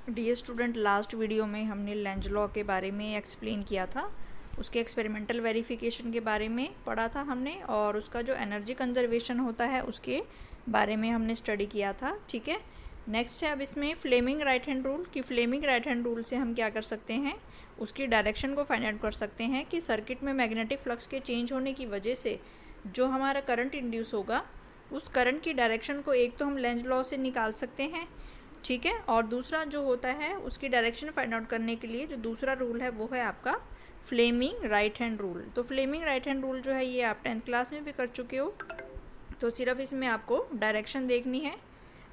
Dear student, last video में हमने Lenz law के बारे में एक्सप्लेन किया था। उसके एक्सपेरिमेंटल वेरिफिकेशन के बारे में पढ़ा था हमने, और उसका जो एनर्जी कंजर्वेशन होता है उसके बारे में हमने स्टडी किया था। ठीक है, नेक्स्ट है अब इसमें फ्लेमिंग राइट हैंड रूल। कि फ्लेमिंग राइट हैंड रूल से हम क्या कर सकते हैं, उसकी डायरेक्शन को फाइंड आउट कर सकते हैं कि सर्किट में मैग्नेटिक फ्लक्स के चेंज होने की वजह से जो हमारा करंट इंड्यूस होगा उस करंट की डायरेक्शन को एक तो हम लेंज लॉ से निकाल सकते हैं, ठीक है, और दूसरा जो होता है उसकी डायरेक्शन फाइंड आउट करने के लिए जो दूसरा रूल है वो है आपका फ्लेमिंग राइट हैंड रूल। तो फ्लेमिंग राइट हैंड रूल जो है ये आप 10th क्लास में भी कर चुके हो, तो सिर्फ इसमें आपको डायरेक्शन देखनी है।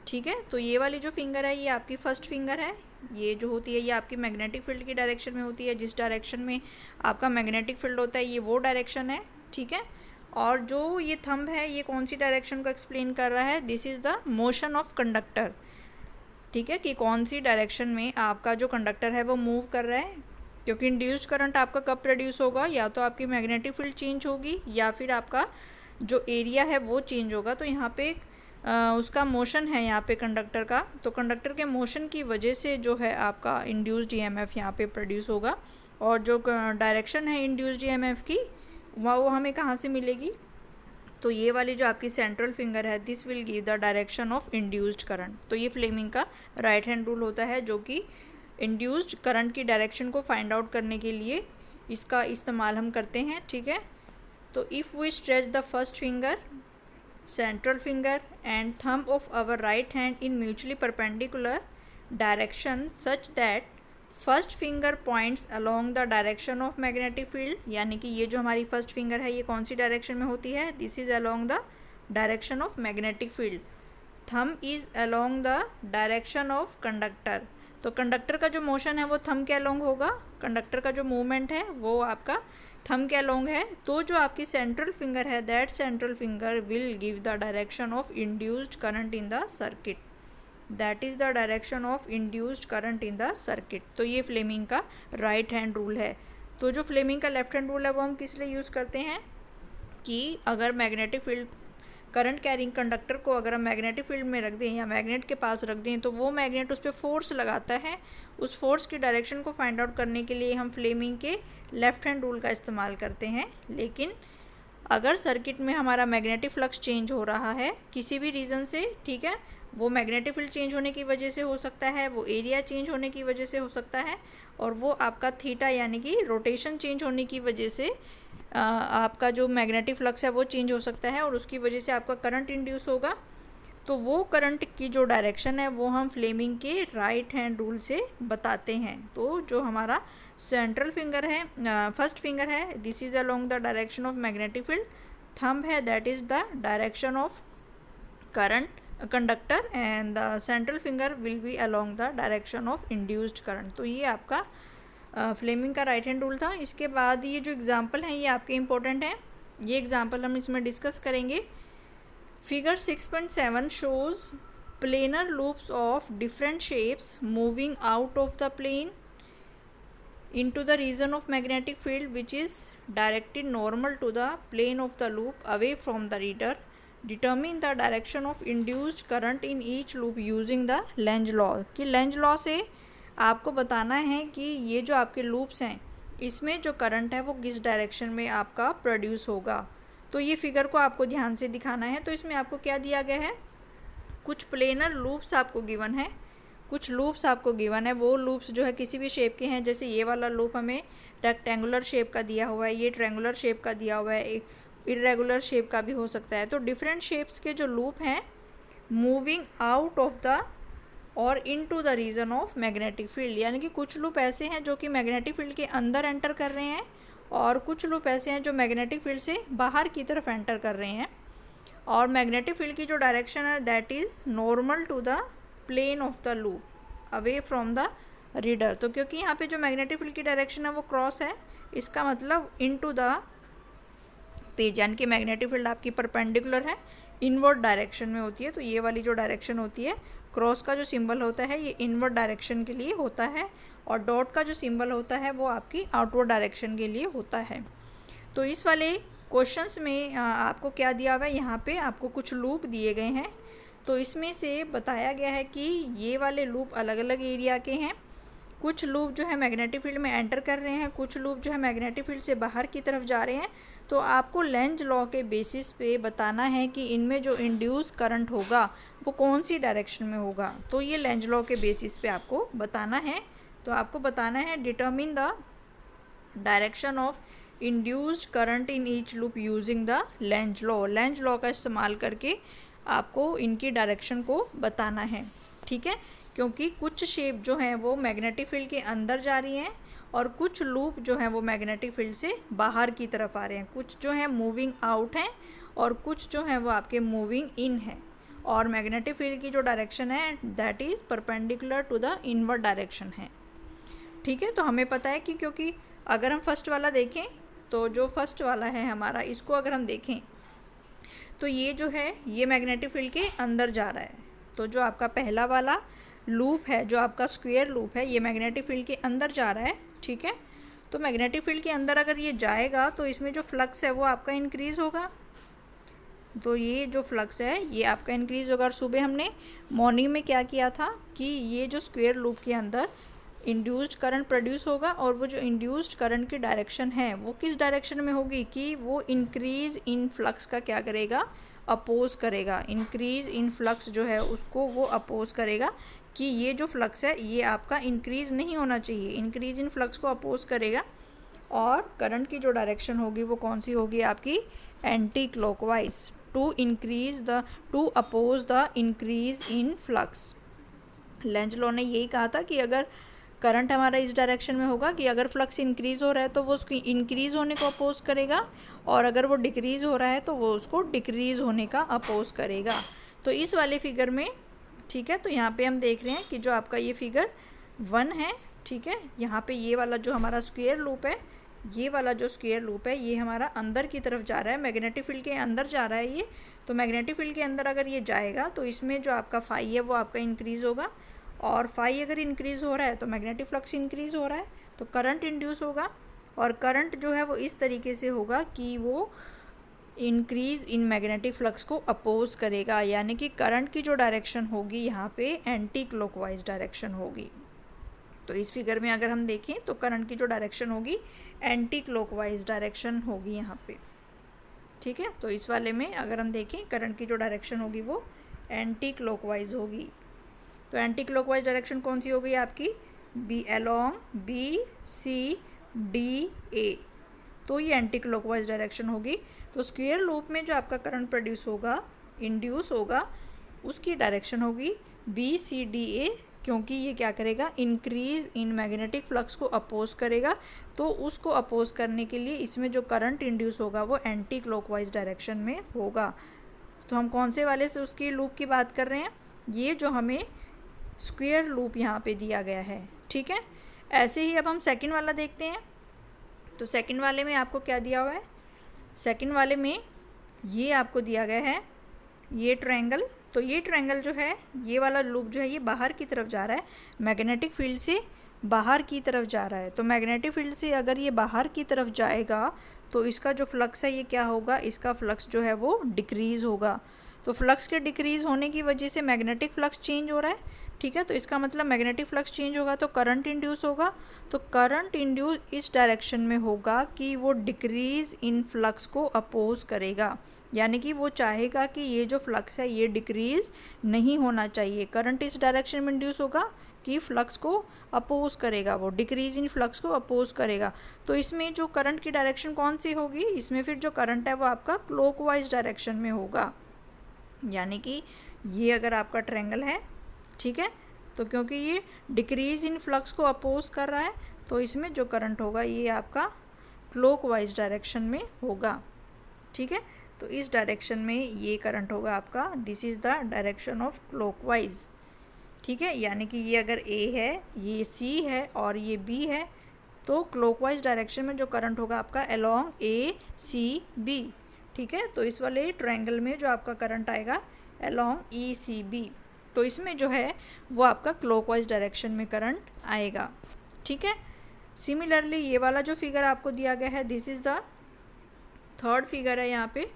ठीक है, तो ये वाली जो फिंगर है ये आपकी फर्स्ट फिंगर है। ये जो होती है ये आपकी मैग्नेटिक फील्ड की डायरेक्शन में होती है, जिस डायरेक्शन में आपका मैग्नेटिक फील्ड होता है ये वो डायरेक्शन है। ठीक है, और जो ये थंब है ये कौन सी डायरेक्शन को एक्सप्लेन कर रहा है, this is the motion of conductor. ठीक है, कि कौन सी डायरेक्शन में आपका जो कंडक्टर है वो मूव कर रहा है, क्योंकि इंड्यूस्ड करंट आपका कब प्रोड्यूस होगा, या तो आपकी मैग्नेटिक फील्ड चेंज होगी या फिर आपका जो एरिया है वो चेंज होगा। तो यहाँ पे उसका मोशन है यहाँ पे कंडक्टर का, तो कंडक्टर के मोशन की वजह से जो है आपका इंड्यूस्ड ईएमएफ यहाँ पे प्रोड्यूस होगा। और जो डायरेक्शन है इंड्यूस्ड ईएमएफ की वो हमें कहाँ से मिलेगी, तो ये वाली जो आपकी सेंट्रल फिंगर है this will give the direction of induced current. तो ये फ्लेमिंग का राइट हैंड रूल होता है जो कि इंड्यूस्ड करंट की डायरेक्शन को फाइंड आउट करने के लिए इसका इस्तेमाल हम करते हैं। ठीक है, तो if we stretch the first finger, central finger and thumb of our right hand in mutually perpendicular direction such that first finger points along the direction of magnetic field, यानी कि ये जो हमारी फर्स्ट फिंगर है ये कौन सी direction में होती है, this is along the direction of magnetic field. Thumb is along the direction of conductor, तो कंडक्टर का जो मोशन है वो थंब के अलोंग होगा, कंडक्टर का जो मूवमेंट है वो आपका थंब के अलोंग है। तो जो आपकी सेंट्रल फिंगर है that central finger will give the direction of induced current in the circuit, that is the direction of induced current in the circuit. तो ये फ्लेमिंग का राइट हैंड रूल है। तो जो फ्लेमिंग का लेफ्ट हैंड रूल है वो हम किस लिए यूज़ करते हैं, कि अगर magnetic field current carrying conductor को अगर हम मैग्नेटिक फील्ड में रख दें या मैग्नेट के पास रख दें तो वो मैग्नेट उस पर फोर्स लगाता है, उस फोर्स की डायरेक्शन को फाइंड आउट करने के लिए हम फ्लेमिंग के लेफ्ट हैंड रूल का इस्तेमाल करते हैं। लेकिन अगर सर्किट में हमारा मैग्नेटिक फ्लक्स चेंज हो रहा है किसी भी रीज़न से, ठीक है, वो मैग्नेटिक फील्ड चेंज होने की वजह से हो सकता है, वो एरिया चेंज होने की वजह से हो सकता है, और वो आपका थीटा यानी कि रोटेशन चेंज होने की वजह से आपका जो मैग्नेटिक फ्लक्स है वो चेंज हो सकता है और उसकी वजह से आपका करंट इंड्यूस होगा। तो वो करंट की जो डायरेक्शन है वो हम फ्लेमिंग के राइट हैंड रूल से बताते हैं। तो जो हमारा सेंट्रल फिंगर है, फर्स्ट फिंगर है, this is along the direction of magnetic field, thumb है that is the direction of current conductor, and the central finger will be along the direction of induced current. तो ये आपका Fleming का right hand rule था। इसके बाद ये जो एग्जांपल हैं ये आपके इम्पोर्टेंट हैं, ये एग्जांपल हम इसमें डिस्कस करेंगे। Figure 6.7 shows planar loops of different shapes moving out of the plane into the region of magnetic field which is directed normal to the plane of the loop away from the reader. Determine the direction of induced current in each loop using the Lenz law। कि Lenz law से आपको बताना है कि ये जो आपके loops हैं इसमें जो करंट है वो किस डायरेक्शन में आपका प्रोड्यूस होगा। तो ये फिगर को आपको ध्यान से दिखाना है। तो इसमें आपको क्या दिया गया है, कुछ प्लेनर लूप्स आपको गिवन है, कुछ लूप्स आपको गिवन है। वो लूप्स जो है किसी भी शेप के हैं, जैसे ये वाला लूप हमें रेक्टेंगुलर शेप का दिया हुआ है, ये ट्रायंगुलर शेप का दिया हुआ है, इरेगुलर शेप का भी हो सकता है। तो डिफरेंट शेप्स के जो लूप हैं मूविंग आउट ऑफ द और into the region of magnetic field, यानी कि कुछ लूप ऐसे हैं जो कि मैग्नेटिक फील्ड के अंदर एंटर कर रहे हैं और कुछ लूप ऐसे हैं जो मैग्नेटिक फील्ड से बाहर की तरफ एंटर कर रहे हैं। और मैग्नेटिक फील्ड की जो डायरेक्शन है that is normal to the plane of the loop away from the reader. तो क्योंकि यहाँ पे जो मैग्नेटिक फील्ड की डायरेक्शन है वो क्रॉस है, इसका मतलब इनटू द पेज, यानी कि मैग्नेटिक फील्ड आपकी परपेंडिकुलर है, इनवर्ड डायरेक्शन में होती है। तो ये वाली जो डायरेक्शन होती है, क्रॉस का जो सिंबल होता है ये इनवर्ड डायरेक्शन के लिए होता है, और डॉट का जो सिंबल होता है वो आपकी आउटवर्ड डायरेक्शन के लिए होता है। तो इस वाले क्वेश्चंस में आपको क्या दिया हुआ है, यहाँ पे आपको कुछ लूप दिए गए हैं। तो इसमें से बताया गया है कि ये वाले लूप अलग अलग एरिया के हैं। कुछ लूप जो है मैग्नेटिक फील्ड में एंटर कर रहे हैं, कुछ लूप जो है मैग्नेटिक फील्ड से बाहर की तरफ जा रहे हैं। तो आपको लेंज लॉ के बेसिस पे बताना है कि इनमें जो इंड्यूस करंट होगा वो कौन सी डायरेक्शन में होगा। तो ये लेंज लॉ के बेसिस पे आपको बताना है। तो आपको बताना है determine the direction of induced current in each loop using the Lenz law. Lenz law का इस्तेमाल करके आपको इनकी डायरेक्शन को बताना है, ठीक है। क्योंकि कुछ शेप जो हैं वो मैग्नेटिक फील्ड के अंदर जा रही हैं और कुछ लूप जो हैं वो मैग्नेटिक फील्ड से बाहर की तरफ आ रहे हैं। कुछ जो है मूविंग आउट हैं और कुछ जो हैं वो आपके मूविंग इन हैं। और मैग्नेटिक फील्ड की जो डायरेक्शन है that is perpendicular to the inward direction है, ठीक है। तो हमें पता है कि क्योंकि अगर हम फर्स्ट वाला देखें तो जो फर्स्ट वाला है हमारा, इसको अगर हम देखें तो ये जो है ये मैग्नेटिक फील्ड के अंदर जा रहा है। तो जो आपका पहला वाला लूप है, जो आपका स्क्वायर लूप है, ये मैग्नेटिक फील्ड के अंदर जा रहा है, ठीक है। तो मैग्नेटिक फील्ड के अंदर अगर ये जाएगा तो इसमें जो फ्लक्स है वो आपका इंक्रीज़ होगा। तो ये जो फ्लक्स है ये आपका इंक्रीज़ होगा। और सुबह हमने मॉर्निंग में क्या किया था कि ये जो स्क्वायर लूप के अंदर इंड्यूस्ड करंट प्रोड्यूस होगा और वो जो इंड्यूस्ड करंट की डायरेक्शन है वो किस डायरेक्शन में होगी कि वो इंक्रीज़ इन फ्लक्स का क्या करेगा, अपोज करेगा। इंक्रीज़ इन फ्लक्स जो है उसको वो अपोज करेगा कि ये जो फ्लक्स है ये आपका इंक्रीज़ नहीं होना चाहिए। इंक्रीज़ इन फ्लक्स को अपोज करेगा और करंट की जो डायरेक्शन होगी वो कौन सी होगी आपकी, anti clockwise, to oppose the increase in flux. Lenz law ने यही कहा था कि अगर करंट हमारा इस डायरेक्शन में होगा कि अगर फ्लक्स इंक्रीज़ हो रहा है तो वो उसकी इंक्रीज़ होने को अपोज करेगा और अगर वो डिक्रीज़ हो रहा है तो वो उसको डिक्रीज़ होने का अपोज करेगा। तो इस वाले फिगर में, ठीक है, तो यहाँ पे हम देख रहे हैं कि जो आपका ये फिगर 1 है, ठीक है। यहाँ पे ये वाला जो हमारा स्क्वायर लूप है, ये वाला जो स्क्वायर लूप है ये हमारा अंदर की तरफ जा रहा है, मैग्नेटिक फील्ड के अंदर जा रहा है ये। तो मैग्नेटिक फील्ड के अंदर अगर ये जाएगा तो इसमें जो आपका फाई है वो आपका इंक्रीज़ होगा और फाई अगर इंक्रीज़ हो रहा है तो मैग्नेटिक फ्लक्स इंक्रीज़ हो रहा है तो करंट इंड्यूस होगा। और करंट जो है वो इस तरीके से होगा कि वो इंक्रीज़ इन मैग्नेटिक फ्लक्स को अपोज करेगा, यानी कि करंट की जो डायरेक्शन होगी यहाँ पे एंटी क्लॉकवाइज डायरेक्शन होगी। तो इस फिगर में अगर हम देखें तो करंट की जो डायरेक्शन होगी एंटी क्लॉकवाइज डायरेक्शन होगी यहाँ पे, ठीक है। तो इस वाले में अगर हम देखें करंट की जो डायरेक्शन होगी वो एंटी क्लॉकवाइज होगी। तो एंटी क्लॉकवाइज डायरेक्शन कौन सी होगी आपकी, B along B C D A. तो ये एंटी क्लॉकवाइज डायरेक्शन होगी। तो स्क्वायर लूप में जो आपका करंट प्रोड्यूस होगा, इंड्यूस होगा, उसकी डायरेक्शन होगी बी सी डी ए, क्योंकि ये क्या करेगा, इंक्रीज़ इन मैग्नेटिक फ्लक्स को अपोज करेगा। तो उसको अपोज करने के लिए इसमें जो करंट इंड्यूस होगा वो एंटी क्लॉकवाइज डायरेक्शन में होगा। तो हम कौन से वाले से उसकी लूप की बात कर रहे हैं, ये जो हमें स्क्वायर लूप यहाँ पे दिया गया है, ठीक है। ऐसे ही अब हम सेकंड वाला देखते हैं। तो सेकंड वाले में आपको क्या दिया हुआ है, सेकंड वाले में ये आपको दिया गया है ये ट्रायंगल। तो ये ट्रायंगल जो है, ये वाला लूप जो है ये बाहर की तरफ जा रहा है, मैग्नेटिक फील्ड से बाहर की तरफ जा रहा है। तो मैग्नेटिक फील्ड से अगर ये बाहर की तरफ जाएगा तो इसका जो फ्लक्स है ये क्या होगा, इसका फ्लक्स जो है वो डिक्रीज़ होगा। तो फ्लक्स के डिक्रीज़ होने की वजह से मैग्नेटिक फ्लक्स चेंज हो रहा है, ठीक है। तो इसका मतलब मैग्नेटिक फ्लक्स चेंज होगा तो करंट इंड्यूस होगा। तो करंट इंड्यूस इस डायरेक्शन में होगा कि वो डिक्रीज़ इन फ्लक्स को अपोज करेगा, यानी कि वो चाहेगा कि ये जो फ्लक्स है ये डिक्रीज़ नहीं होना चाहिए। करंट इस डायरेक्शन में इंड्यूस होगा कि फ्लक्स को अपोज करेगा, वो डिक्रीज़ इन फ्लक्स को अपोज करेगा। तो इसमें जो करंट की डायरेक्शन कौन सी होगी, इसमें फिर जो करंट है वो आपका क्लॉकवाइज डायरेक्शन में होगा। यानी कि ये अगर आपका ट्रायंगल है, ठीक है, तो क्योंकि ये डिक्रीज़ इन फ्लक्स को अपोज कर रहा है तो इसमें जो करंट होगा ये आपका क्लॉकवाइज डायरेक्शन में होगा, ठीक है। तो इस डायरेक्शन में ये करंट होगा आपका, this is the direction of clockwise, ठीक है। यानी कि ये अगर ए है, ये सी है और ये बी है, तो क्लॉकवाइज डायरेक्शन में जो करंट होगा आपका अलोंग ए सी बी, ठीक है। तो इस वाले ट्रायंगल में जो आपका करंट आएगा अलोंग ई सी बी, तो इसमें जो है वो आपका क्लॉकवाइज डायरेक्शन में करंट आएगा, ठीक है। सिमिलरली ये वाला जो फिगर आपको दिया गया है, this is the third figure है यहाँ पे।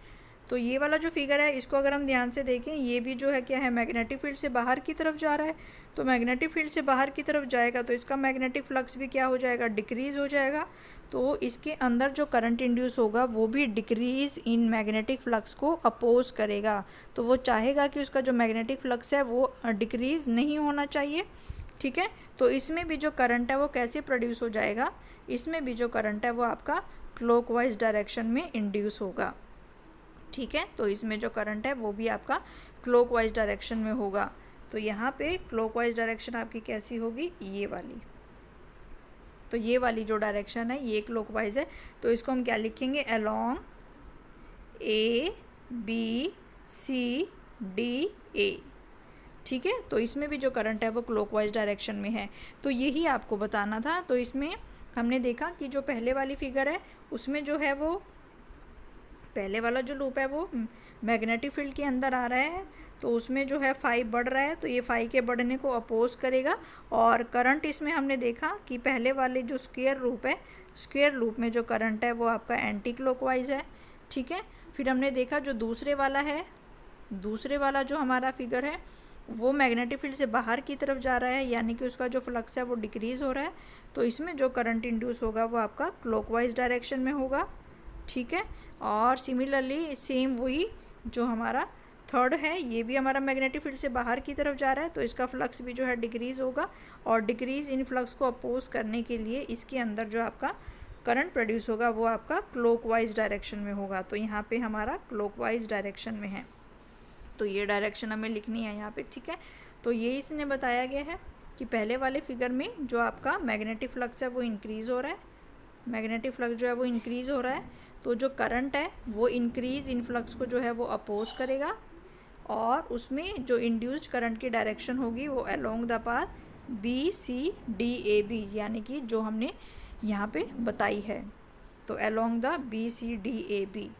तो ये वाला जो फिगर है इसको अगर हम ध्यान से देखें, ये भी जो है क्या है, मैग्नेटिक फील्ड से बाहर की तरफ जा रहा है। तो मैग्नेटिक फील्ड से बाहर की तरफ जाएगा तो इसका मैग्नेटिक फ्लक्स भी क्या हो जाएगा, डिक्रीज़ हो जाएगा। तो इसके अंदर जो करंट इंड्यूस होगा वो भी डिक्रीज़ इन मैग्नेटिक फ्लक्स को अपोज करेगा। तो वो चाहेगा कि उसका जो मैग्नेटिक फ्लक्स है वो डिक्रीज़ नहीं होना चाहिए, ठीक है। तो इसमें भी जो करंट है वो कैसे प्रोड्यूस हो जाएगा, इसमें भी जो करंट है वो आपका क्लॉकवाइज डायरेक्शन में इंड्यूस होगा, ठीक है। तो इसमें जो करंट है वो भी आपका क्लॉकवाइज डायरेक्शन में होगा। तो यहाँ पे क्लॉकवाइज डायरेक्शन आपकी कैसी होगी, ये वाली। तो ये वाली जो डायरेक्शन है ये क्लॉकवाइज है। तो इसको हम क्या लिखेंगे, along A B C D A, ठीक है। तो इसमें भी जो करंट है वो क्लॉकवाइज डायरेक्शन में है। तो यही आपको बताना था। तो इसमें हमने देखा कि जो पहले वाली फिगर है उसमें जो है वो पहले वाला जो लूप है वो मैग्नेटिक फील्ड के अंदर आ रहा है, तो उसमें जो है फाई बढ़ रहा है, तो ये फाई के बढ़ने को अपोज करेगा। और करंट इसमें हमने देखा कि पहले वाले जो स्क्वायर लूप है, स्क्वायर लूप में जो करंट है वो आपका एंटी क्लॉकवाइज है, ठीक है। फिर हमने देखा जो दूसरे वाला है, दूसरे वाला जो हमारा फिगर है वो मैग्नेटिक फील्ड से बाहर की तरफ जा रहा है, यानी कि उसका जो फ्लक्स है वो डिक्रीज़ हो रहा है। तो इसमें जो करंट इंड्यूस होगा वो आपका क्लॉकवाइज डायरेक्शन में होगा, ठीक है। और सिमिलरली सेम वही जो हमारा थर्ड है, ये भी हमारा मैग्नेटिक फील्ड से बाहर की तरफ जा रहा है, तो इसका फ्लक्स भी जो है डिक्रीज़ होगा। और डिक्रीज़ इन फ्लक्स को अपोज करने के लिए इसके अंदर जो आपका करंट प्रोड्यूस होगा वो आपका क्लॉकवाइज डायरेक्शन में होगा। तो यहाँ पे हमारा क्लॉकवाइज डायरेक्शन में है, तो ये डायरेक्शन हमें लिखनी है यहाँ पे, ठीक है। तो ये इसने बताया गया है कि पहले वाले फिगर में जो आपका मैग्नेटिक फ्लक्स है वो इंक्रीज़ हो रहा है, मैग्नेटिक फ्लक्स जो है वो इंक्रीज़ हो रहा है, तो जो करंट है वो इंक्रीज़ इन फ्लक्स को जो है वो अपोज करेगा। और उसमें जो इंड्यूस्ड करंट की डायरेक्शन होगी वो along the path B C D A B, यानी कि जो हमने यहाँ पे बताई है। तो along the B C D A B,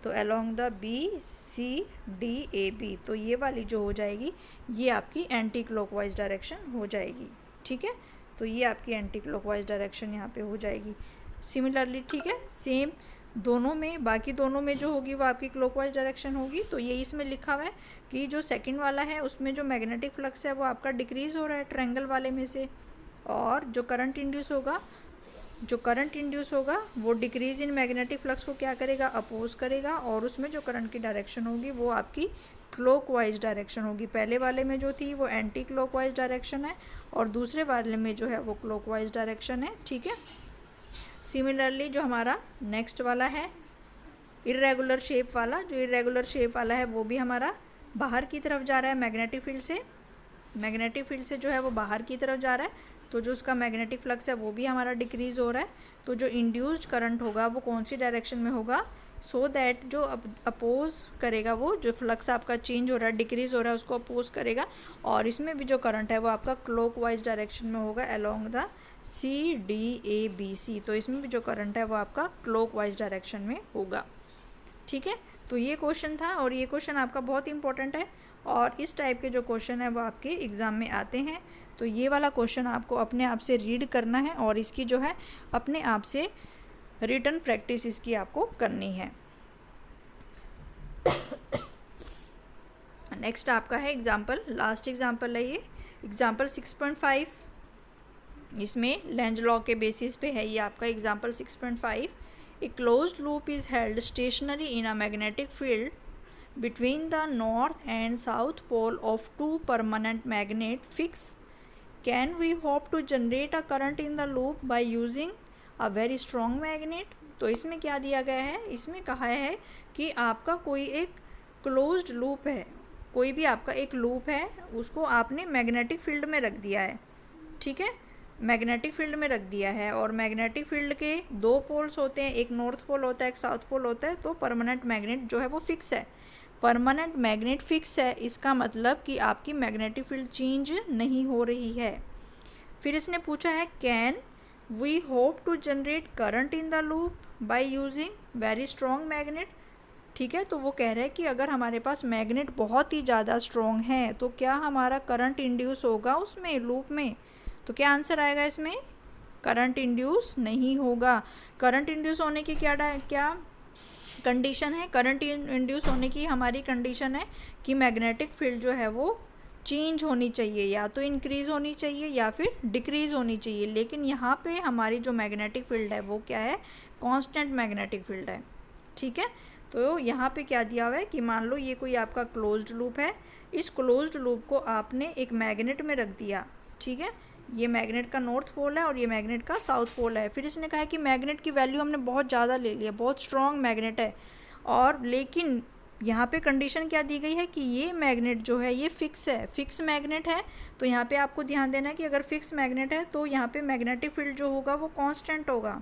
तो along the B C D A B, तो ये वाली जो हो जाएगी ये आपकी एंटी क्लॉकवाइज डायरेक्शन हो जाएगी, ठीक है। तो ये आपकी एंटी क्लॉकवाइज डायरेक्शन यहाँ पे हो जाएगी। सिमिलरली, ठीक है, सेम दोनों में, बाकी दोनों में जो होगी वो आपकी क्लॉकवाइज डायरेक्शन होगी। तो ये इसमें लिखा हुआ है कि जो सेकंड वाला है उसमें जो मैग्नेटिक फ्लक्स है वो आपका डिक्रीज़ हो रहा है ट्रायंगल वाले में से, और जो करंट इंड्यूस होगा वो डिक्रीज़ इन मैग्नेटिक फ्लक्स को क्या करेगा, अपोज करेगा। और उसमें जो करंट की डायरेक्शन होगी वो आपकी क्लॉकवाइज डायरेक्शन होगी। पहले वाले में जो थी वो एंटी क्लॉकवाइज डायरेक्शन है और दूसरे वाले में जो है वो क्लॉकवाइज डायरेक्शन है, ठीक है। सिमिलरली जो हमारा नेक्स्ट वाला है इर्रेगुलर शेप वाला, जो इर्रेगुलर शेप वाला है वो भी हमारा बाहर की तरफ जा रहा है मैग्नेटिक फील्ड से, मैग्नेटिक फील्ड से जो है वो बाहर की तरफ जा रहा है, तो जो उसका मैग्नेटिक फ्लक्स है वो भी हमारा डिक्रीज़ हो रहा है। तो जो इंड्यूस्ड करंट होगा वो कौन सी डायरेक्शन में होगा, सो दैट जो अपोज करेगा, वो जो फ्लक्स आपका चेंज हो रहा है, डिक्रीज़ हो रहा है, उसको अपोज करेगा। और इसमें भी जो करंट है वो आपका क्लॉकवाइज डायरेक्शन में होगा along the C D A B C, तो इसमें भी जो करंट है वो आपका क्लॉकवाइज डायरेक्शन में होगा, ठीक है। तो ये क्वेश्चन था और ये क्वेश्चन आपका बहुत इंपॉर्टेंट है और इस टाइप के जो क्वेश्चन है वो आपके एग्ज़ाम में आते हैं। तो ये वाला क्वेश्चन आपको अपने आप से रीड करना है और इसकी जो है अपने आप से रिटन प्रैक्टिस इसकी आपको करनी है। नेक्स्ट आपका है एग्जाम्पल, लास्ट एग्जाम्पल है ये एग्जाम्पल 6.5, इसमें लेंज लॉ के बेसिस पे है ये आपका example 6.5। A closed loop is held stationary in a magnetic field between the north and south pole of two permanent magnet fix. Can we hope to generate a current in the loop by using a very strong magnet? तो इसमें क्या दिया गया है, इसमें कहा है कि आपका कोई एक क्लोज्ड लूप है, कोई भी आपका एक लूप है, उसको आपने मैग्नेटिक फील्ड में रख दिया है, ठीक है, मैग्नेटिक फील्ड में रख दिया है। और मैग्नेटिक फील्ड के दो पोल्स होते हैं, एक नॉर्थ पोल होता है, एक साउथ पोल होता है। तो परमानेंट मैग्नेट जो है वो फिक्स है, परमानेंट मैग्नेट फिक्स है, इसका मतलब कि आपकी मैग्नेटिक फील्ड चेंज नहीं हो रही है। फिर इसने पूछा है can we hope to generate current in the loop by using very strong magnet, ठीक है। तो वो कह रहे हैं कि अगर हमारे पास मैग्नेट बहुत ही ज़्यादा स्ट्रॉन्ग है तो क्या हमारा करंट इंड्यूस होगा उसमें लूप में, तो क्या आंसर आएगा इसमें, करंट इंड्यूस नहीं होगा। करंट इंड्यूस होने की क्या कंडीशन है करंट इंड्यूस होने की, हमारी कंडीशन है कि मैग्नेटिक फील्ड जो है वो चेंज होनी चाहिए, या तो इंक्रीज़ होनी चाहिए या फिर डिक्रीज़ होनी चाहिए। लेकिन यहाँ पे हमारी जो मैग्नेटिक फील्ड है वो क्या है, कांस्टेंट मैग्नेटिक फील्ड है। ठीक है, तो यहाँ पे क्या दिया हुआ है कि मान लो ये कोई आपका क्लोज्ड लूप है, इस क्लोज्ड लूप को आपने एक मैग्नेट में रख दिया। ठीक है, ये मैग्नेट का नॉर्थ पोल है और ये मैग्नेट का साउथ पोल है। फिर इसने कहा है कि मैग्नेट की वैल्यू हमने बहुत ज़्यादा ले लिया, बहुत स्ट्रॉन्ग मैग्नेट है, और लेकिन यहाँ पे कंडीशन क्या दी गई है कि ये मैग्नेट जो है ये फिक्स है, फिक्स मैग्नेट है। तो यहाँ पे आपको ध्यान देना है कि अगर फिक्स मैग्नेट है तो यहाँ पे मैग्नेटिक फील्ड जो होगा वो कांस्टेंट होगा,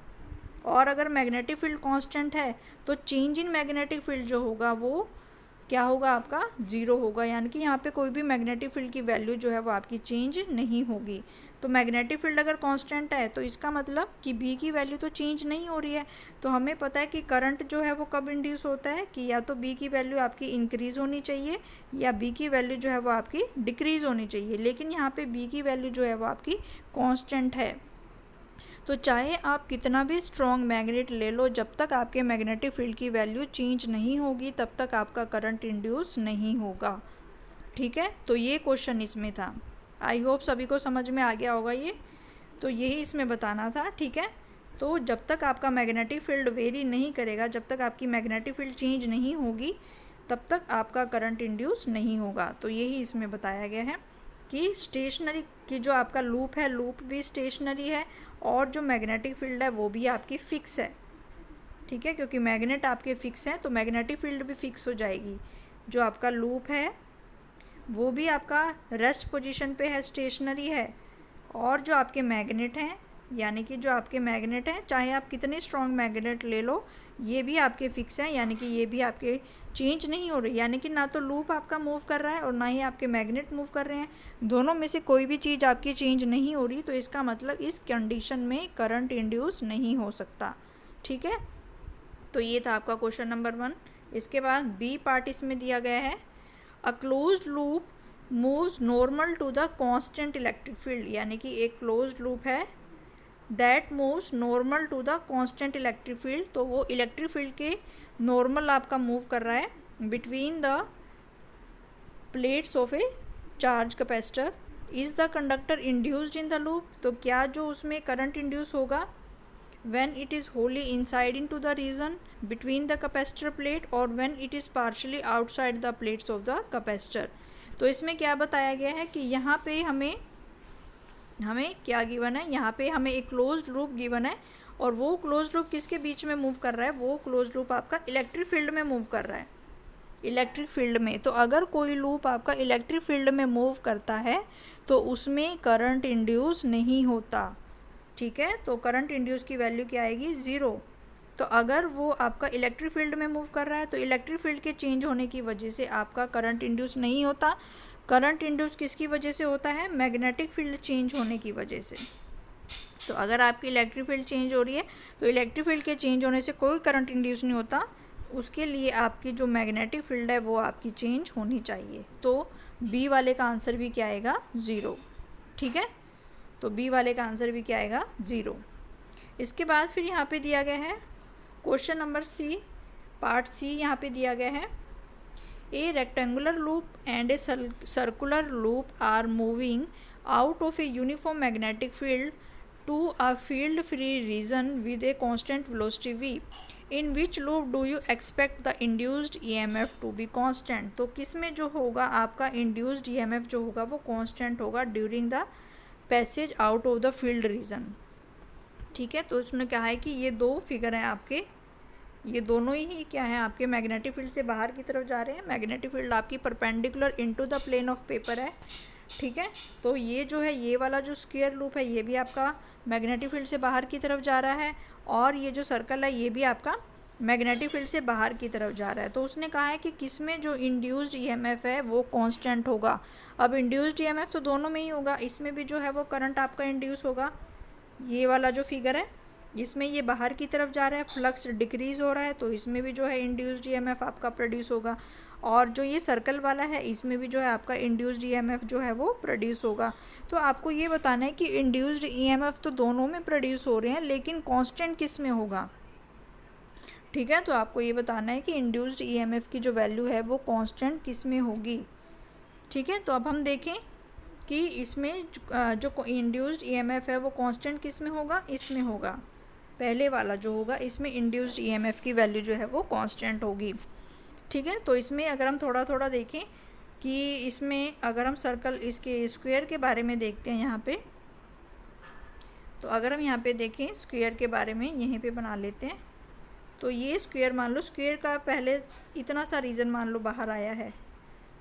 और अगर मैग्नेटिक फील्ड कांस्टेंट है तो चेंज इन मैग्नेटिक फील्ड जो होगा वो क्या होगा, आपका ज़ीरो होगा। यानी कि यहाँ पे कोई भी मैग्नेटिक फील्ड की वैल्यू जो है वो आपकी चेंज नहीं होगी। तो मैग्नेटिक फील्ड अगर कांस्टेंट है तो इसका मतलब कि बी की वैल्यू तो चेंज नहीं हो रही है। तो हमें पता है कि करंट जो है वो कब इंड्यूस होता है कि या तो बी की वैल्यू आपकी इंक्रीज़ होनी चाहिए या बी की वैल्यू जो है वो आपकी डिक्रीज़ होनी चाहिए। लेकिन यहाँ पे बी की वैल्यू जो है वो आपकी कांस्टेंट है। तो चाहे आप कितना भी स्ट्रॉन्ग मैग्नेट ले लो, जब तक आपके मैग्नेटिक फील्ड की वैल्यू चेंज नहीं होगी तब तक आपका करंट इंड्यूस नहीं होगा। ठीक है, तो ये क्वेश्चन इसमें था। आई होप सभी को समझ में आ गया होगा ये, तो यही इसमें बताना था। ठीक है, तो जब तक आपका मैग्नेटिक फील्ड वेरी नहीं करेगा, जब तक आपकी मैग्नेटिक फील्ड चेंज नहीं होगी तब तक आपका करंट इंड्यूस नहीं होगा। तो यही इसमें बताया गया है कि स्टेशनरी की जो आपका लूप है, लूप भी स्टेशनरी है और जो मैग्नेटिक फील्ड है वो भी आपकी फ़िक्स है। ठीक है, क्योंकि मैग्नेट आपके फ़िक्स हैं तो मैग्नेटिक फील्ड भी फ़िक्स हो जाएगी। जो आपका लूप है वो भी आपका रेस्ट पोजीशन पे है, स्टेशनरी है, और जो आपके मैग्नेट हैं, यानी कि जो आपके मैग्नेट हैं, चाहे आप कितने स्ट्रॉन्ग मैग्नेट ले लो, ये भी आपके फिक्स हैं, यानी कि ये भी आपके चेंज नहीं हो रही। यानी कि ना तो लूप आपका मूव कर रहा है और ना ही आपके मैग्नेट मूव कर रहे हैं, दोनों में से कोई भी चीज़ आपकी चेंज नहीं हो रही। तो इसका मतलब इस कंडीशन में करंट इंड्यूस नहीं हो सकता। ठीक है, तो ये था आपका क्वेश्चन नंबर 1। इसके बाद बी पार्ट इसमें दिया गया है, a closed loop moves normal to the constant electric field. यानी कि एक क्लोज्ड लूप है that moves normal to the constant electric field, तो वो इलेक्ट्रिक फील्ड के नॉर्मल आपका मूव कर रहा है between the plates of a charge capacitor. Is the conductor induced in the loop, तो क्या जो उसमें करंट इंड्यूस होगा when it is wholly inside into the region between the capacitor plate or when it is partially outside the plates of the capacitor। तो इसमें क्या बताया गया है कि यहाँ पे हमें क्या गिवन है, यहाँ पे हमें एक क्लोज्ड लूप गिवन है, और वो क्लोज्ड लूप किसके बीच में मूव कर रहा है, वो क्लोज्ड लूप आपका इलेक्ट्रिक फील्ड में मूव कर रहा है, इलेक्ट्रिक फील्ड में। तो अगर कोई लूप आपका इलेक्ट्रिक फील्ड में मूव करता है तो उसमें करंट इंड्यूस नहीं होता। ठीक है, तो करंट इंड्यूस की वैल्यू क्या आएगी, 0। तो अगर वो आपका इलेक्ट्रिक फील्ड में मूव कर रहा है तो इलेक्ट्रिक फील्ड के चेंज होने की वजह से आपका करंट इंड्यूस नहीं होता। करंट इंड्यूस किसकी वजह से होता है, मैग्नेटिक फील्ड चेंज होने की वजह से। तो अगर आपकी इलेक्ट्रिक फील्ड चेंज हो रही है तो इलेक्ट्रिक फील्ड के चेंज होने से कोई करंट इंड्यूस नहीं होता, उसके लिए आपकी जो मैग्नेटिक फील्ड है वो आपकी चेंज होनी चाहिए। तो बी वाले का आंसर भी क्या आएगा, 0। ठीक है, तो बी वाले का आंसर भी क्या आएगा, 0। इसके बाद फिर यहाँ पे दिया गया है question number C, part C यहाँ पे दिया गया है, a rectangular loop and a circular loop are moving out of a uniform magnetic field to a field free region with a constant velocity v, in which loop do you expect the induced EMF to be constant. तो किस में जो होगा आपका induced EMF जो होगा वो constant होगा during the passage out of the field region. ठीक है, तो उसने कहा है कि ये दो फिगर हैं आपके, ये दोनों ही क्या है आपके मैग्नेटिक फील्ड से बाहर की तरफ जा रहे हैं। मैग्नेटिक फील्ड आपकी perpendicular into the plane of paper है। ठीक है, तो ये जो है ये वाला जो स्क्वायर लूप है ये भी आपका मैग्नेटिक फील्ड से बाहर की तरफ जा रहा है, और ये जो सर्कल है ये भी आपका मैग्नेटिक फील्ड से बाहर की तरफ जा रहा है। तो उसने कहा है कि किस में जो इंड्यूस्ड ईएमएफ है वो कांस्टेंट होगा। अब इंड्यूस्ड ईएमएफ तो दोनों में ही होगा, इसमें भी जो है वो करंट आपका इंड्यूस होगा। ये वाला जो फिगर है इसमें ये बाहर की तरफ जा रहा है, फ्लक्स डिक्रीज़ हो रहा है, तो इसमें भी जो है इंड्यूस्ड ईएमएफ आपका प्रोड्यूस होगा। और जो ये सर्कल वाला है इसमें भी जो है आपका इंड्यूस्ड ईएमएफ जो है वो प्रोड्यूस होगा। तो आपको ये बताना है कि इंड्यूस्ड ईएमएफ तो दोनों में प्रोड्यूस हो रहे हैं, लेकिन कांस्टेंट किस में होगा। ठीक है, तो आपको ये बताना है कि इंड्यूस्ड ईएमएफ की जो वैल्यू है वो कांस्टेंट किस में होगी। ठीक है, तो अब हम देखें कि इसमें जो इंड्यूस्ड ईएमएफ है वो कांस्टेंट किस में होगा, इसमें होगा, पहले वाला जो होगा इसमें इंड्यूस्ड ईएमएफ की वैल्यू जो है वो कांस्टेंट होगी। ठीक है, तो इसमें अगर हम थोड़ा थोड़ा देखें कि इसमें अगर हम सर्कल इसके स्क्वायर के बारे में देखते हैं यहाँ पे, तो अगर हम यहाँ पे देखें स्क्वायर के बारे में यहीं पे बना लेते हैं, तो ये स्क्वायर मान लो, स्क्वायर का पहले इतना सा रीजन मान लो बाहर आया है,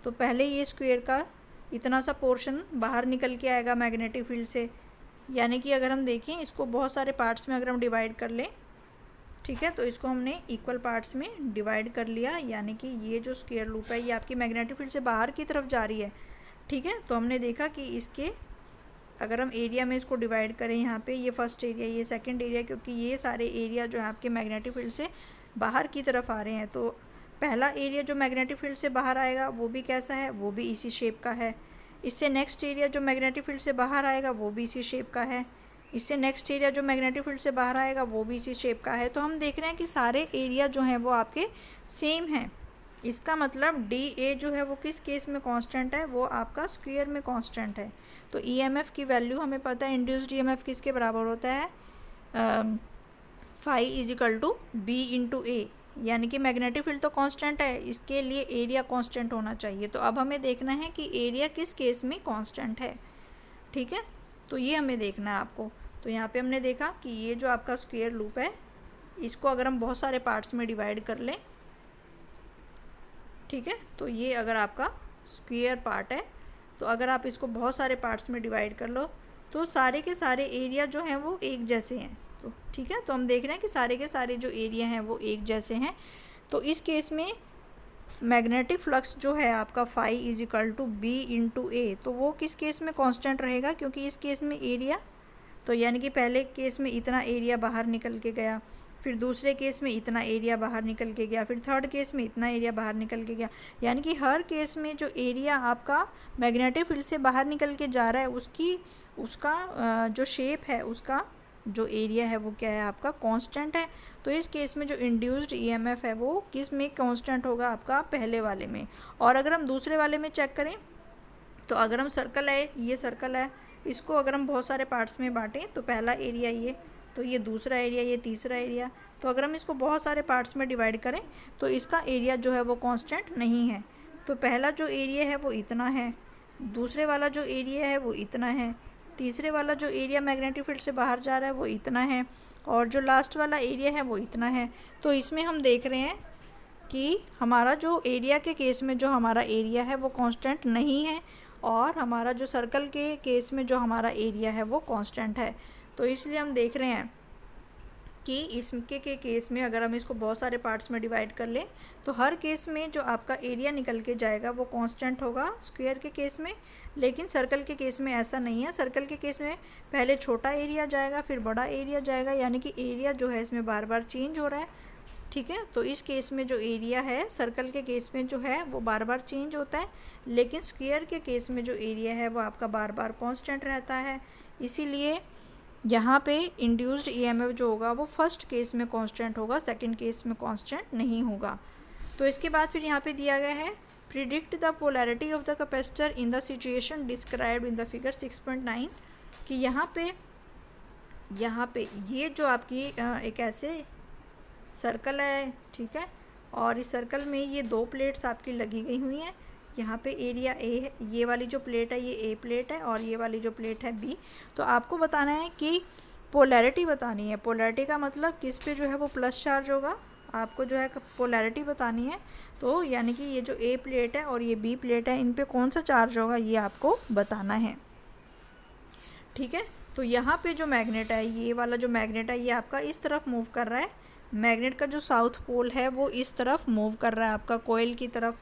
तो पहले ये स्क्वायर का इतना सा पोर्शन बाहर निकल के आएगा मैग्नेटिक फील्ड से। यानी कि अगर हम देखें इसको बहुत सारे पार्ट्स में अगर हम डिवाइड कर लें, ठीक है, तो इसको हमने इक्वल पार्ट्स में डिवाइड कर लिया, यानी कि ये जो स्क्वायर लूप है ये आपकी मैग्नेटिक फील्ड से बाहर की तरफ जा रही है। ठीक है, तो हमने देखा कि इसके अगर हम एरिया में इसको डिवाइड करें, यहाँ पे ये फर्स्ट एरिया, ये सेकंड एरिया, क्योंकि ये सारे एरिया जो है आपके मैग्नेटिक फील्ड से बाहर की तरफ आ रहे हैं, तो पहला एरिया जो मैग्नेटिक फील्ड से बाहर आएगा वो भी कैसा है, वो भी इसी शेप का है। इससे नेक्स्ट एरिया जो मैग्नेटिक फील्ड से बाहर आएगा वो भी इसी शेप का है। इससे नेक्स्ट एरिया जो मैग्नेटिक फील्ड से बाहर आएगा वो भी इसी शेप का है। तो हम देख रहे हैं कि सारे एरिया जो हैं वो आपके सेम हैं। इसका मतलब डी ए जो है वो किस केस में कांस्टेंट है, वो आपका स्क्वायर में कांस्टेंट है। तो ईएमएफ की वैल्यू हमें पता है, इंड्यूस्ड ईएमएफ किसके बराबर होता है, phi is equal to B into A, यानी कि मैग्नेटिक फील्ड तो कांस्टेंट है, इसके लिए एरिया कांस्टेंट होना चाहिए। तो अब हमें देखना है कि एरिया किस केस में कांस्टेंट है। ठीक है, तो ये हमें देखना है आपको। तो यहाँ पे हमने देखा कि ये जो आपका स्क्वायर लूप है इसको अगर हम बहुत सारे पार्ट्स में डिवाइड कर लें, ठीक है, तो ये अगर आपका स्क्वायर पार्ट है, तो अगर आप इसको बहुत सारे पार्ट्स में डिवाइड कर लो तो सारे के सारे एरिया जो हैं वो एक जैसे हैं। तो ठीक है, तो हम देख रहे हैं कि सारे के सारे जो एरिया हैं वो एक जैसे हैं। तो इस केस में मैग्नेटिक फ्लक्स जो है आपका phi is equal to B into A, तो वो किस केस में कांस्टेंट रहेगा, क्योंकि इस केस में एरिया, तो यानी कि पहले केस में इतना एरिया बाहर निकल के गया, फिर दूसरे केस में इतना एरिया बाहर निकल के गया, फिर थर्ड केस में इतना एरिया बाहर निकल के गया, यानी कि हर केस में जो एरिया आपका मैग्नेटिक फील्ड से बाहर निकल के जा रहा है उसका जो शेप है, उसका जो एरिया है वो क्या है, आपका कांस्टेंट है। तो इस केस में जो इंड्यूस्ड ईएमएफ है वो किस में कांस्टेंट होगा, आपका पहले वाले में। और अगर हम दूसरे वाले में चेक करें, तो अगर हम सर्कल है, ये सर्कल है, इसको अगर हम बहुत सारे पार्ट्स में बांटें, तो पहला एरिया ये, तो ये दूसरा एरिया, ये तीसरा एरिया, तो अगर हम इसको बहुत सारे पार्ट्स में डिवाइड करें तो इसका एरिया जो है वो कांस्टेंट नहीं है। तो पहला जो एरिया है वो इतना है, दूसरे वाला जो एरिया है वो इतना है, तीसरे वाला जो एरिया मैग्नेटिक फील्ड से बाहर जा रहा है वो इतना है, और जो लास्ट वाला एरिया है वो इतना है। तो इसमें हम देख रहे हैं कि हमारा जो एरिया के केस में जो हमारा एरिया है वो कांस्टेंट नहीं है, और हमारा जो सर्कल के केस में जो हमारा एरिया है वो कांस्टेंट है। तो इसलिए हम देख रहे हैं कि इसके के केस में अगर हम इसको बहुत सारे पार्ट्स में डिवाइड कर लें तो हर केस में जो आपका एरिया निकल के जाएगा वो कांस्टेंट होगा स्क्वायर के केस में, लेकिन सर्कल के केस में ऐसा नहीं है। सर्कल के केस में पहले छोटा एरिया जाएगा फिर बड़ा एरिया जाएगा, यानी कि एरिया जो है इसमें बार बार चेंज हो रहा है। ठीक है, तो इस केस में जो एरिया है सर्कल के केस में जो है वो बार बार चेंज होता है, लेकिन स्क्वायर के केस में जो एरिया है वो आपका बार बार कांस्टेंट रहता है। इसीलिए यहाँ पे इंड्यूस्ड ईएमएफ जो होगा वो फर्स्ट केस में कांस्टेंट होगा, सेकंड केस में कांस्टेंट नहीं होगा। तो इसके बाद फिर यहाँ पे दिया गया है predict the polarity of the capacitor in the situation described in the figure 6.9, कि यहाँ पे ये जो आपकी एक ऐसे सर्कल है, ठीक है, और इस सर्कल में ये दो प्लेट्स आपकी लगी गई हुई हैं। यहाँ पे एरिया ए है, ये वाली जो प्लेट है ये ए प्लेट है और ये वाली जो प्लेट है बी। तो आपको बताना है कि पोलैरिटी बतानी है। पोलैरिटी का मतलब किस पे जो है वो प्लस चार्ज होगा, आपको जो है पोलैरिटी बतानी है। तो यानी कि ये जो ए प्लेट है और ये बी प्लेट है इन पे कौन सा चार्ज होगा ये आपको बताना है। ठीक है, तो यहाँ पे जो मैग्नेट है, ये वाला जो मैग्नेट है ये आपका इस तरफ मूव कर रहा है। मैग्नेट का जो साउथ पोल है वो इस तरफ मूव कर रहा है, आपका कोयल की तरफ,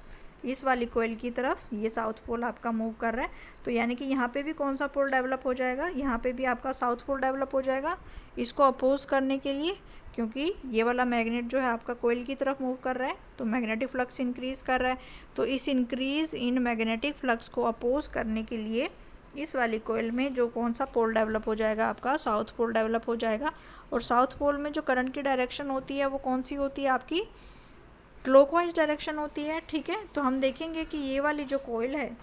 इस वाली कोयल की तरफ ये साउथ पोल आपका मूव कर रहा है। तो यानी कि यहाँ पे भी कौन सा पोल डेवलप हो जाएगा, यहाँ पे भी आपका साउथ पोल डेवलप हो जाएगा इसको अपोज करने के लिए, क्योंकि ये वाला मैग्नेट जो है आपका कोयल की तरफ मूव कर रहा है तो मैग्नेटिक फ्लक्स इंक्रीज़ कर रहा है। तो इस इंक्रीज़ इन मैग्नेटिक फ्लक्स को अपोज करने के लिए इस वाली कोयल में जो कौन सा पोल डेवलप हो जाएगा, आपका साउथ पोल डेवलप हो जाएगा। और साउथ पोल में जो करंट की डायरेक्शन होती है वो कौन सी होती है, आपकी क्लॉकवाइज डायरेक्शन होती है। ठीक है, तो हम देखेंगे कि ये वाली जो कोयल है,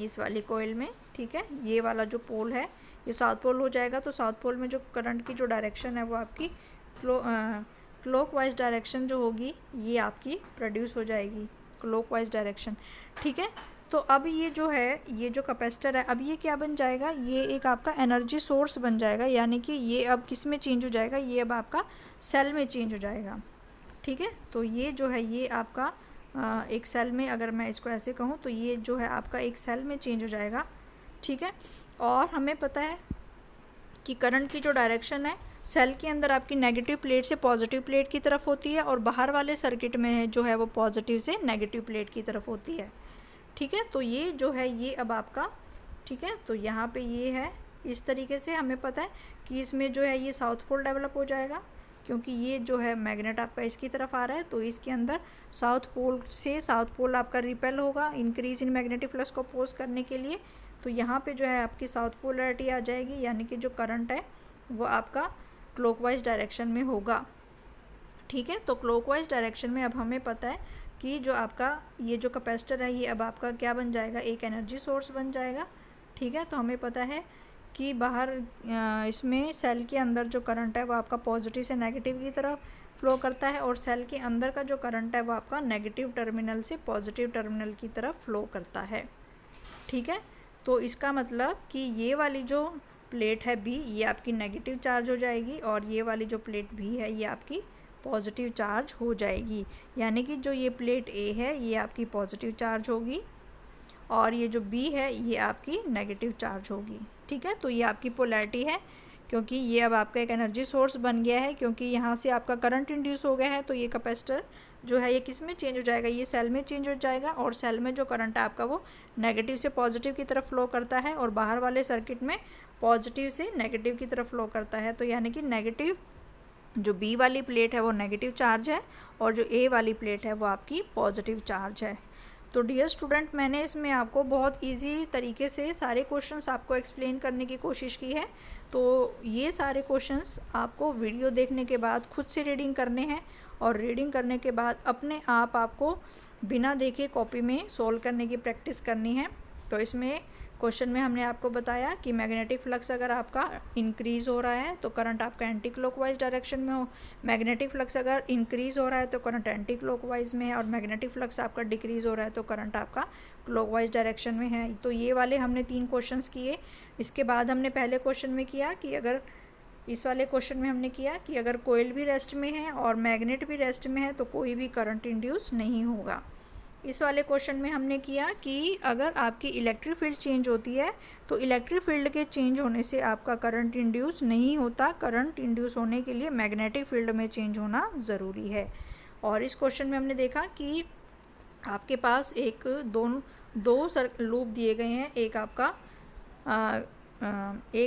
इस वाली कोयल में, ठीक है, ये वाला जो पोल है ये साउथ पोल हो जाएगा। तो साउथ पोल में जो करंट की जो डायरेक्शन है वो आपकी क्लॉकवाइज डायरेक्शन जो होगी ये आपकी प्रोड्यूस हो जाएगी, क्लॉकवाइज डायरेक्शन। ठीक है, तो अब ये जो है, ये जो कैपेसिटर है, अब ये क्या बन जाएगा, ये एक आपका एनर्जी सोर्स बन जाएगा। यानी कि ये अब किस में चेंज हो जाएगा, ये अब आपका सेल में चेंज हो जाएगा। ठीक है, तो ये जो है ये आपका एक सेल में, अगर मैं इसको ऐसे कहूँ तो ये जो है आपका एक सेल में चेंज हो जाएगा। ठीक है, और हमें पता है कि करंट की जो डायरेक्शन है सेल के अंदर आपकी नेगेटिव प्लेट से पॉजिटिव प्लेट की तरफ होती है, और बाहर वाले सर्किट में है जो है वो पॉजिटिव से नेगेटिव प्लेट की तरफ होती है। ठीक है, तो ये जो है ये अब आपका, ठीक है, तो यहाँ पे ये है, इस तरीके से हमें पता है कि इसमें जो है ये साउथ पोल डेवलप हो जाएगा, क्योंकि ये जो है मैग्नेट आपका इसकी तरफ आ रहा है, तो इसके अंदर साउथ पोल से साउथ पोल आपका रिपेल होगा इंक्रीज इन मैग्नेटिक फ्लक्स को अपोज करने के लिए। तो यहाँ पे जो है आपकी साउथ पोलैरिटी आ जाएगी, यानी कि जो करंट है वो आपका क्लॉकवाइज डायरेक्शन में होगा। ठीक है, तो क्लॉकवाइज डायरेक्शन में अब हमें पता है कि जो आपका ये जो कैपेसिटर है ये अब आपका क्या बन जाएगा, एक एनर्जी सोर्स बन जाएगा। ठीक है, तो हमें पता है कि बाहर इसमें सेल के अंदर जो करंट है वो आपका पॉजिटिव से नेगेटिव की तरफ फ्लो करता है, और सेल के अंदर का जो करंट है वो आपका नेगेटिव टर्मिनल से पॉजिटिव टर्मिनल की तरफ फ्लो करता है। ठीक है, तो इसका मतलब कि ये वाली जो प्लेट है बी, ये आपकी नेगेटिव चार्ज हो जाएगी, और ये वाली जो प्लेट बी है ये आपकी पॉजिटिव चार्ज हो जाएगी। यानी कि जो ये प्लेट ए है ये आपकी पॉजिटिव चार्ज होगी, और ये जो बी है ये आपकी नेगेटिव चार्ज होगी। ठीक है, तो ये आपकी पोलैरिटी है, क्योंकि ये अब आपका एक एनर्जी सोर्स बन गया है, क्योंकि यहाँ से आपका करंट इंड्यूस हो गया है। तो ये कैपेसिटर जो है ये किस में चेंज हो जाएगा, ये सेल में चेंज हो जाएगा, और सेल में जो करंट है आपका वो नेगेटिव से पॉजिटिव की तरफ फ्लो करता है, और बाहर वाले सर्किट में पॉजिटिव से नेगेटिव की तरफ फ्लो करता है। तो यानी कि नेगेटिव जो बी वाली प्लेट है वो नेगेटिव चार्ज है, और जो ए वाली प्लेट है वो आपकी पॉजिटिव चार्ज है। तो डियर स्टूडेंट, मैंने इसमें आपको बहुत इजी तरीके से सारे क्वेश्चंस आपको एक्सप्लेन करने की कोशिश की है। तो ये सारे क्वेश्चंस आपको वीडियो देखने के बाद खुद से रीडिंग करने हैं, और रीडिंग करने के बाद अपने आप आपको बिना देखे कॉपी में सॉल्व करने की प्रैक्टिस करनी है। तो इसमें क्वेश्चन में हमने आपको बताया कि मैग्नेटिक फ्लक्स अगर आपका इंक्रीज़ हो रहा है तो करंट आपका एंटी क्लॉकवाइज डायरेक्शन में हो, मैग्नेटिक फ्लक्स अगर इंक्रीज़ हो रहा है तो करंट एंटी क्लॉकवाइज में है, और मैग्नेटिक फ्लक्स आपका डिक्रीज़ हो रहा है तो करंट आपका क्लॉकवाइज डायरेक्शन में है। तो ये वाले हमने 3 क्वेश्चंस किए। इसके बाद हमने पहले क्वेश्चन में किया कि अगर, इस वाले क्वेश्चन में हमने किया कि अगर कोयल भी रेस्ट में है और मैग्नेट भी रेस्ट में है तो कोई भी करंट इंड्यूस नहीं होगा। इस वाले क्वेश्चन में हमने किया कि अगर आपकी इलेक्ट्रिक फील्ड चेंज होती है तो इलेक्ट्रिक फील्ड के चेंज होने से आपका करंट इंड्यूस नहीं होता, करंट इंड्यूस होने के लिए मैग्नेटिक फील्ड में चेंज होना ज़रूरी है। और इस क्वेश्चन में हमने देखा कि आपके पास दो लूप दिए गए हैं, एक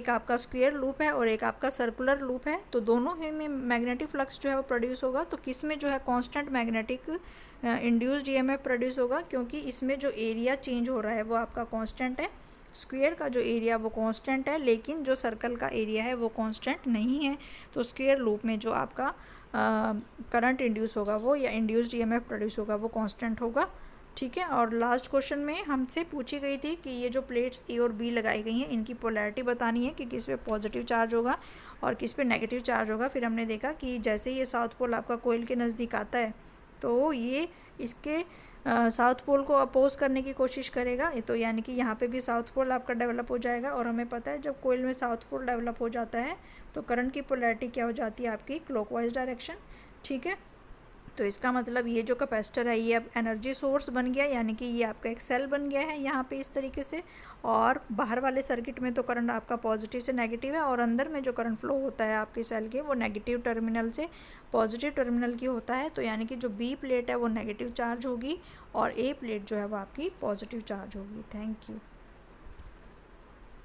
आपका स्क्वायर लूप है और एक आपका सर्कुलर लूप है। तो दोनों ही में मैग्नेटिक फ्लक्स जो है वो प्रोड्यूस होगा। तो किस में जो है constant magnetic induced EMF produce होगा, क्योंकि इसमें जो एरिया चेंज हो रहा है वो आपका कांस्टेंट है। स्क्वायर का जो एरिया वो कांस्टेंट है, लेकिन जो सर्कल का एरिया है वो कांस्टेंट नहीं है। तो स्क्वायर लूप में जो आपका करंट इंड्यूस होगा वो, या इंड्यूस्ड ईएमएफ प्रोड्यूस होगा वो कांस्टेंट होगा। ठीक है, और लास्ट क्वेश्चन में हमसे पूछी गई थी कि ये जो प्लेट्स ए और बी लगाई गई हैं इनकी पोलैरिटी बतानी है कि किस पे पॉजिटिव चार्ज होगा और किस पे नेगेटिव चार्ज होगा। फिर हमने देखा कि जैसे ये साउथ पोल आपका कोयल के नज़दीक आता है तो ये इसके साउथ पोल को अपोज करने की कोशिश करेगा। तो यानी कि यहाँ पे भी साउथ पोल आपका डेवलप हो जाएगा, और हमें पता है जब कोयल में साउथ पोल डेवलप हो जाता है तो करंट की पोलैरिटी क्या हो जाती है, आपकी क्लॉकवाइज डायरेक्शन। ठीक है, तो इसका मतलब ये जो कैपेसिटर है ये अब एनर्जी सोर्स बन गया, यानी कि ये आपका एक सेल बन गया है यहाँ पे इस तरीके से। और बाहर वाले सर्किट में तो करंट आपका पॉजिटिव से नेगेटिव है, और अंदर में जो करंट फ्लो होता है आपके सेल के वो नेगेटिव टर्मिनल से पॉजिटिव टर्मिनल की होता है। तो यानी कि जो बी प्लेट है वो नेगेटिव चार्ज होगी और ए प्लेट जो है वो आपकी पॉजिटिव चार्ज होगी। Thank you.